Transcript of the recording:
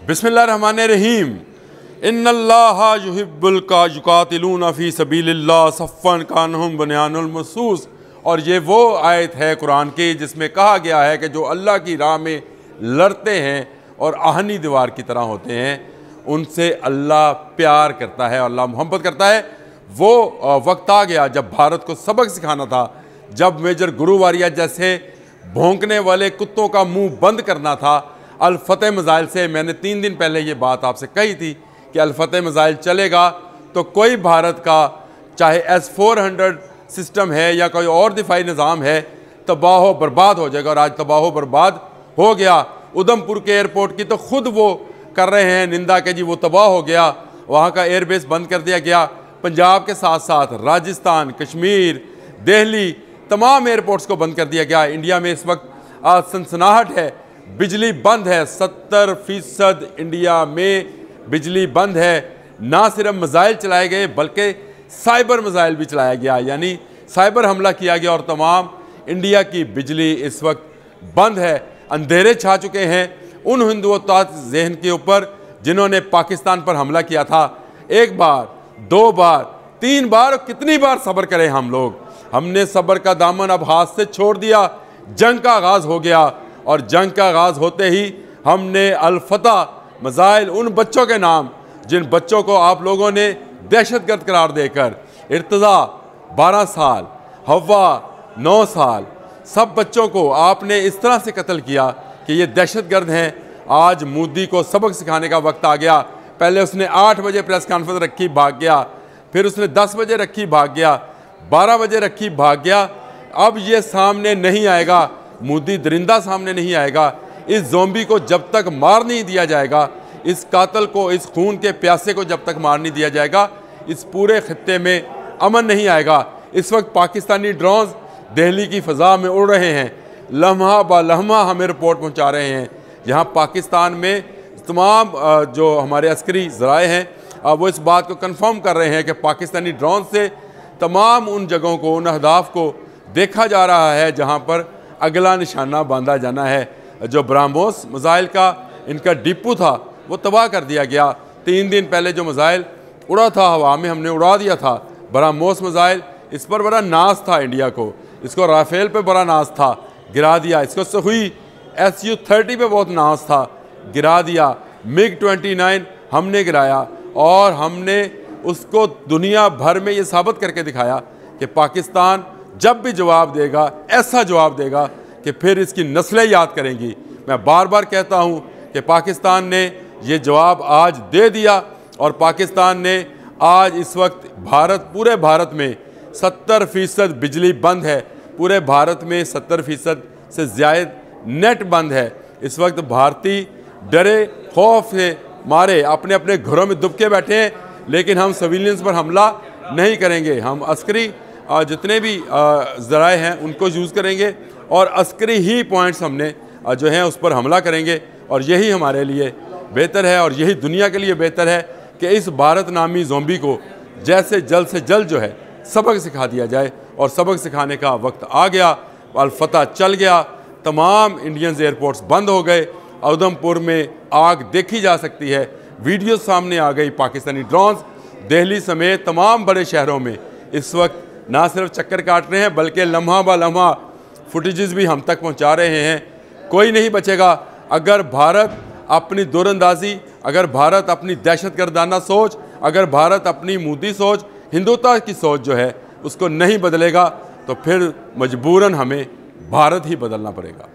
बिस्मिल्लाहिर्रहमानिर्रहीम। इन्नल्लाहा युहिब्बुल युकातिलूना फ़ी सबीलिल्लाह सफ़्फ़न कान्हुम बुनियानुल मरसूस। और ये वो आयत है कुरान की जिसमें कहा गया है कि जो अल्लाह की राह में लड़ते हैं और आहनी दीवार की तरह होते हैं, उनसे अल्लाह प्यार करता है, अल्लाह मोहब्बत करता है। वो वक्त आ गया जब भारत को सबक सिखाना था, जब मेजर गुरुवारिया जैसे भौंकने वाले कुत्तों का मुंह बंद करना था। अल-फतह मिज़ाइल से मैंने 3 दिन पहले ये बात आपसे कही थी कि अल-फतह मिज़ाइल चलेगा तो कोई भारत का चाहे S-400 सिस्टम है या कोई और दिफाई निज़ाम है, तबाह बर्बाद हो जाएगा। और आज तबाह बर्बाद हो गया। उधमपुर के एयरपोर्ट की तो खुद वो कर रहे हैं निंदा के जी वो तबाह हो गया, वहाँ का एयरबेस बंद कर दिया गया। पंजाब के साथ साथ राजस्थान, कश्मीर, दिल्ली, तमाम एयरपोर्ट्स को बंद कर दिया गया। इंडिया में इस वक्त सनसनाहट है, बिजली बंद है। 70% इंडिया में बिजली बंद है। ना सिर्फ मिसाइल चलाए गए बल्कि साइबर मिसाइल भी चलाया गया, यानी साइबर हमला किया गया और तमाम इंडिया की बिजली इस वक्त बंद है। अंधेरे छा चुके हैं उन हिंदुत्व जहन के ऊपर जिन्होंने पाकिस्तान पर हमला किया था। 1 बार, 2 बार, 3 बार, कितनी बार सब्र करें हम लोग। हमने सब्र का दामन अब हाथ से छोड़ दिया। जंग का आगाज़ हो गया और जंग का आगाज़ होते ही हमने अल-फतह मिसाइल, उन बच्चों के नाम जिन बच्चों को आप लोगों ने दहशतगर्द करार देकर, इर्तज़ा 12 साल, हवा 9 साल, सब बच्चों को आपने इस तरह से कत्ल किया कि ये दहशतगर्द हैं। आज मोदी को सबक सिखाने का वक्त आ गया। पहले उसने 8 बजे प्रेस कॉन्फ्रेंस रखी, भाग गया। फिर उसने 10 बजे रखी, भाग गया। 12 बजे रखी, भाग गया। अब ये सामने नहीं आएगा, मोदी दरिंदा सामने नहीं आएगा। इस ज़ोंबी को जब तक मार नहीं दिया जाएगा, इस कातल को, इस खून के प्यासे को जब तक मार नहीं दिया जाएगा, इस पूरे खित्ते में अमन नहीं आएगा। इस वक्त पाकिस्तानी ड्रोन्स दिल्ली की फ़ज़ा में उड़ रहे हैं, लम्हा ब लम्हा हमें रिपोर्ट पहुंचा रहे हैं। यहाँ पाकिस्तान में तमाम जो हमारे अस्करी ज़राए हैं वो इस बात को कंफर्म कर रहे हैं कि पाकिस्तानी ड्रोन से तमाम उन जगहों को, उन अहदाफ को देखा जा रहा है जहाँ पर अगला निशाना बांधा जाना है। जो ब्रह्मोस मिसाइल का इनका डिपो था वो तबाह कर दिया गया। 3 दिन पहले जो मिसाइल उड़ा था हवा में, हमने उड़ा दिया था ब्रह्मोस मिसाइल। इस पर बड़ा नाज था इंडिया को, इसको राफेल पे बड़ा नाज था, गिरा दिया। इसको सुखोई Su-30 पे बहुत नाज था, गिरा दिया। MiG-29 हमने गिराया और हमने उसको दुनिया भर में ये साबित करके दिखाया कि पाकिस्तान जब भी जवाब देगा, ऐसा जवाब देगा कि फिर इसकी नस्लें याद करेंगी। मैं बार बार कहता हूँ कि पाकिस्तान ने ये जवाब आज दे दिया और पाकिस्तान ने आज इस वक्त पूरे भारत में 70% बिजली बंद है। पूरे भारत में 70% से ज़्यादा नेट बंद है। इस वक्त भारतीय डरे खौफ से मारे अपने अपने घरों में दुबके बैठे हैं, लेकिन हम सिविलियंस पर हमला नहीं करेंगे। हम अस्करी जितने भी ज़राए हैं उनको यूज़ करेंगे और अस्करी ही पॉइंट्स हमने जो हैं उस पर हमला करेंगे। और यही हमारे लिए बेहतर है और यही दुनिया के लिए बेहतर है कि इस भारत नामी ज़ोंबी को जैसे जल्द से जल्द जो है सबक सिखा दिया जाए। और सबक सिखाने का वक्त आ गया। अल-फतह चल गया, तमाम इंडियन एयरपोर्ट्स बंद हो गए। उधमपुर में आग देखी जा सकती है, वीडियो सामने आ गई। पाकिस्तानी ड्रोन्स दिल्ली समेत तमाम बड़े शहरों में इस वक्त ना सिर्फ चक्कर काट रहे हैं बल्कि लम्हा ब लम्हा फुटेजेस भी हम तक पहुंचा रहे हैं। कोई नहीं बचेगा अगर भारत अपनी दूरंदाजी, अगर भारत अपनी दहशतगर्दाना सोच, अगर भारत अपनी मोदी सोच, हिंदुत्व की सोच जो है उसको नहीं बदलेगा तो फिर मजबूरन हमें भारत ही बदलना पड़ेगा।